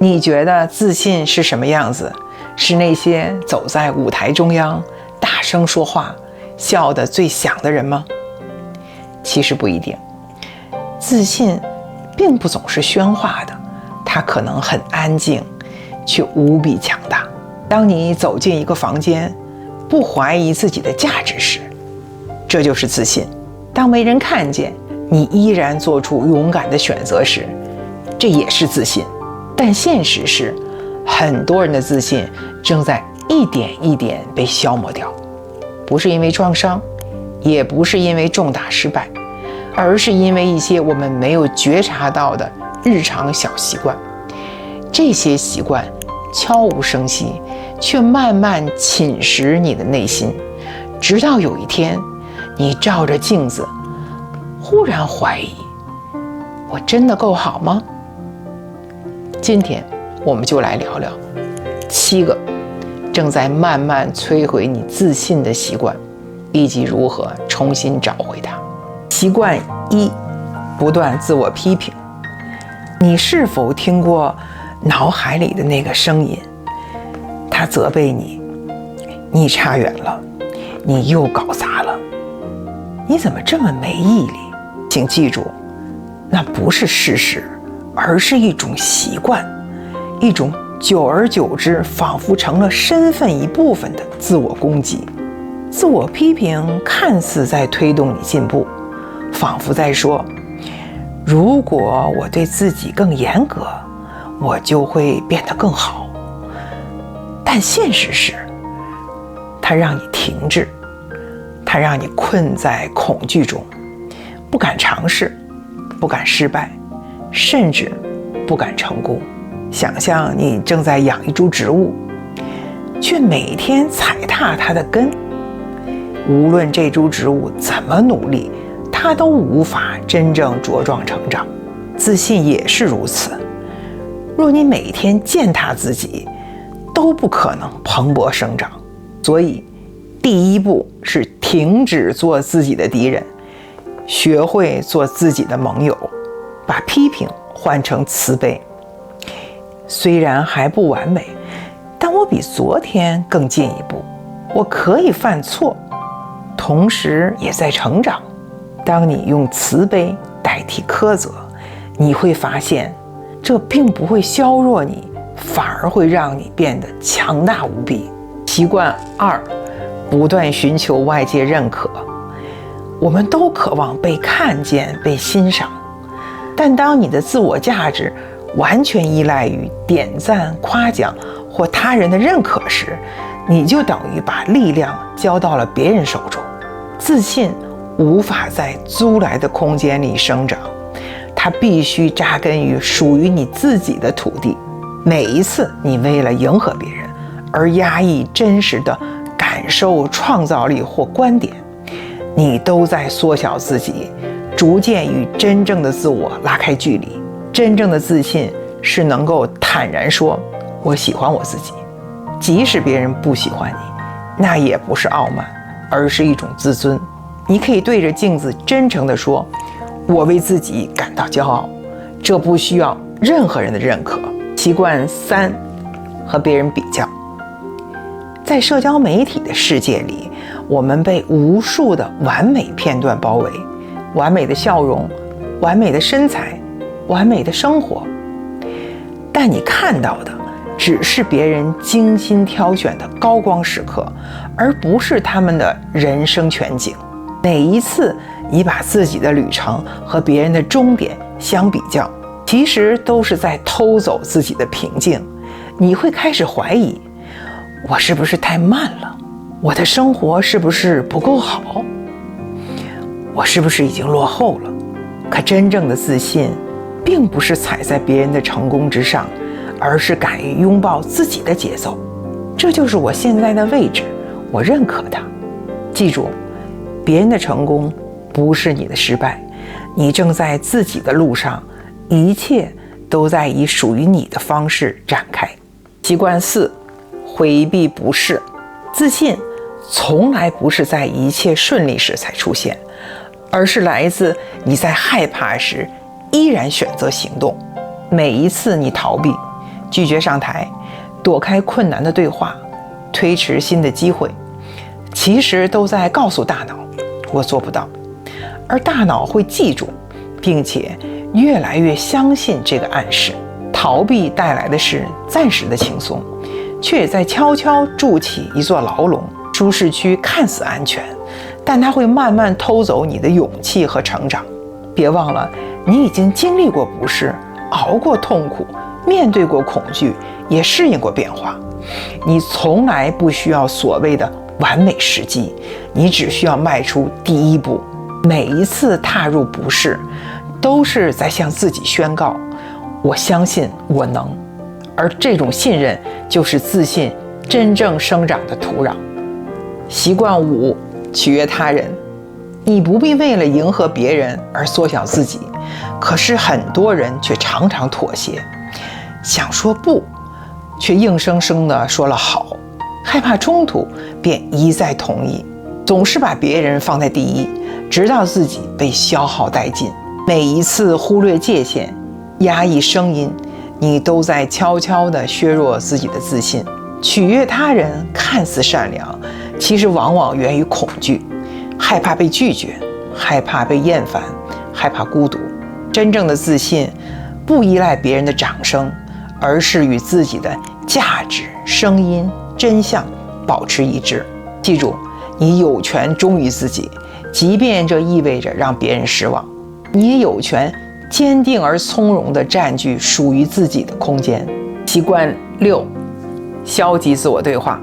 你觉得自信是什么样子？是那些走在舞台中央，大声说话，笑得最响的人吗？其实不一定。自信并不总是喧哗的，它可能很安静，却无比强大。当你走进一个房间，不怀疑自己的价值时，这就是自信。当没人看见，你依然做出勇敢的选择时，这也是自信。但现实是，很多人的自信正在一点一点被消磨掉，不是因为创伤，也不是因为重大失败，而是因为一些我们没有觉察到的日常小习惯。这些习惯悄无声息，却慢慢侵蚀你的内心，直到有一天，你照着镜子，忽然怀疑：我真的够好吗？今天我们就来聊聊7个正在慢慢摧毁你自信的习惯，以及如何重新找回它。习惯1：不断自我批评。你是否听过脑海里的那个声音？他责备你：你差远了，你又搞砸了，你怎么这么没毅力？请记住，那不是事实，而是一种习惯，一种久而久之仿佛成了身份一部分的自我攻击。自我批评看似在推动你进步，仿佛在说：如果我对自己更严格，我就会变得更好。但现实是，它让你停滞，它让你困在恐惧中，不敢尝试，不敢失败，甚至不敢成功。想象你正在养一株植物，却每天踩踏它的根，无论这株植物怎么努力，它都无法真正茁壮成长。自信也是如此，若你每天践踏自己，都不可能蓬勃生长。所以第一步是停止做自己的敌人，学会做自己的盟友，把批评换成慈悲。虽然还不完美，但我比昨天更进一步。我可以犯错，同时也在成长。当你用慈悲代替苛责，你会发现，这并不会削弱你，反而会让你变得强大无比。习惯2：不断寻求外界认可。我们都渴望被看见、被欣赏，但当你的自我价值完全依赖于点赞、夸奖或他人的认可时，你就等于把力量交到了别人手中。自信无法在租来的空间里生长，它必须扎根于属于你自己的土地。每一次你为了迎合别人而压抑真实的感受、创造力或观点，你都在缩小自己，逐渐与真正的自我拉开距离。真正的自信是能够坦然说：我喜欢我自己，即使别人不喜欢你，那也不是傲慢，而是一种自尊。你可以对着镜子真诚地说：我为自己感到骄傲，这不需要任何人的认可。习惯3：和别人比较。在社交媒体的世界里，我们被无数的完美片段包围，完美的笑容，完美的身材，完美的生活。但你看到的只是别人精心挑选的高光时刻，而不是他们的人生全景。每一次你把自己的旅程和别人的终点相比较，其实都是在偷走自己的平静。你会开始怀疑：我是不是太慢了？我的生活是不是不够好？我是不是已经落后了？可真正的自信并不是踩在别人的成功之上，而是敢于拥抱自己的节奏。这就是我现在的位置，我认可它。记住，别人的成功不是你的失败，你正在自己的路上，一切都在以属于你的方式展开。习惯4：回避不适。自信从来不是在一切顺利时才出现，而是来自你在害怕时依然选择行动。每一次你逃避，拒绝上台，躲开困难的对话，推迟新的机会，其实都在告诉大脑，我做不到。而大脑会记住，并且越来越相信这个暗示。逃避带来的是暂时的轻松，却也在悄悄筑起一座牢笼。舒适区看似安全，但它会慢慢偷走你的勇气和成长。别忘了，你已经经历过不适，熬过痛苦，面对过恐惧，也适应过变化。你从来不需要所谓的完美时机，你只需要迈出第一步。每一次踏入不适，都是在向自己宣告，我相信我能。而这种信任就是自信真正生长的土壤。习惯5，取悦他人。你不必为了迎合别人而缩小自己，可是很多人却常常妥协，想说不，却硬生生地说了好，害怕冲突便一再同意，总是把别人放在第一，直到自己被消耗殆尽。每一次忽略界限，压抑声音，你都在悄悄地削弱自己的自信。取悦他人看似善良，其实往往源于恐惧，害怕被拒绝，害怕被厌烦，害怕孤独。真正的自信不依赖别人的掌声，而是与自己的价值、声音、真相保持一致。记住，你有权忠于自己，即便这意味着让别人失望。你也有权坚定而从容地占据属于自己的空间。习惯6，消极自我对话。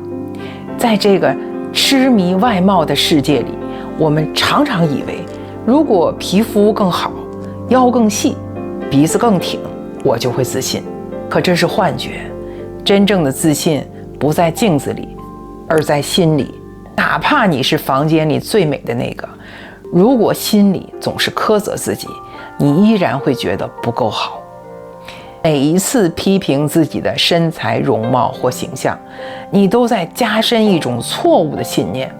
在这个痴迷外貌的世界里，我们常常以为，如果皮肤更好，腰更细，鼻子更挺，我就会自信。可这是幻觉，真正的自信不在镜子里，而在心里。哪怕你是房间里最美的那个，如果心里总是苛责自己，你依然会觉得不够好。每一次批评自己的身材、容貌或形象，你都在加深一种错误的信念。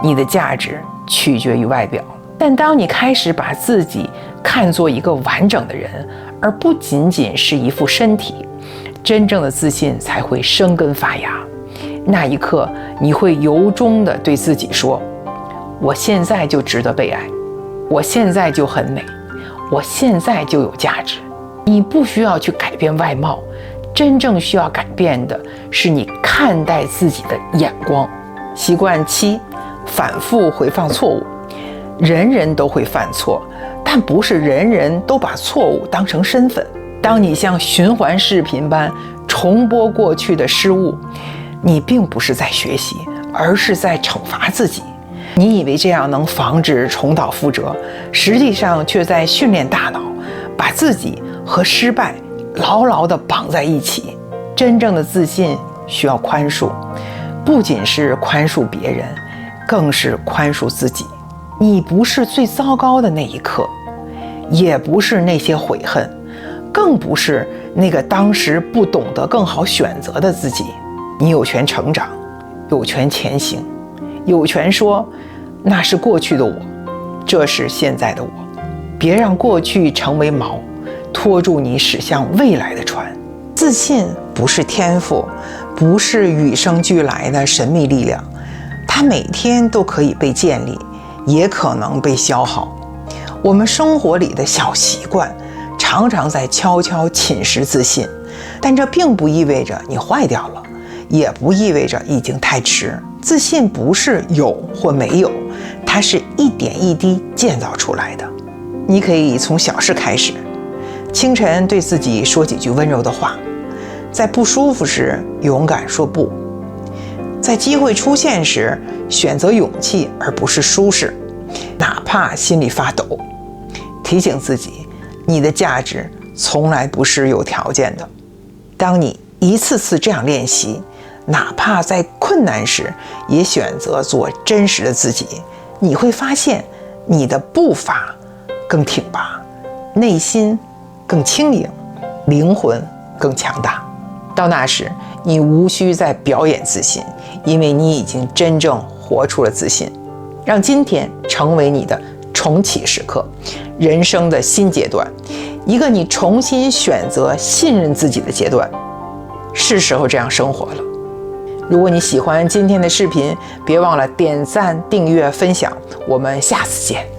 你的价值取决于外表，但当你开始把自己看作一个完整的人，而不仅仅是一副身体，真正的自信才会生根发芽。那一刻，你会由衷地对自己说，我现在就值得被爱，我现在就很美，我现在就有价值。你不需要去改变外貌，真正需要改变的是你看待自己的眼光。习惯7，反复回放错误。人人都会犯错，但不是人人都把错误当成身份。当你像循环视频般重播过去的失误，你并不是在学习，而是在惩罚自己。你以为这样能防止重蹈覆辙，实际上却在训练大脑，把自己和失败牢牢地绑在一起。真正的自信需要宽恕，不仅是宽恕别人，更是宽恕自己。你不是最糟糕的那一刻，也不是那些悔恨，更不是那个当时不懂得更好选择的自己。你有权成长，有权前行，有权说那是过去的我，这是现在的我。别让过去成为锚，拖住你驶向未来的船。自信不是天赋，不是与生俱来的神秘力量，它每天都可以被建立，也可能被消耗。我们生活里的小习惯常常在悄悄侵蚀自信，但这并不意味着你坏掉了，也不意味着已经太迟。自信不是有或没有，它是一点一滴建造出来的。你可以从小事开始，清晨对自己说几句温柔的话，在不舒服时勇敢说不，在机会出现时选择勇气而不是舒适，哪怕心里发抖。提醒自己，你的价值从来不是有条件的。当你一次次这样练习，哪怕在困难时也选择做真实的自己，你会发现你的步伐更挺拔，内心更轻盈，灵魂更强大。到那时，你无需再表演自信，因为你已经真正活出了自信。让今天成为你的重启时刻，人生的新阶段，一个你重新选择信任自己的阶段。是时候这样生活了。如果你喜欢今天的视频，别忘了点赞、订阅、分享。我们下次见。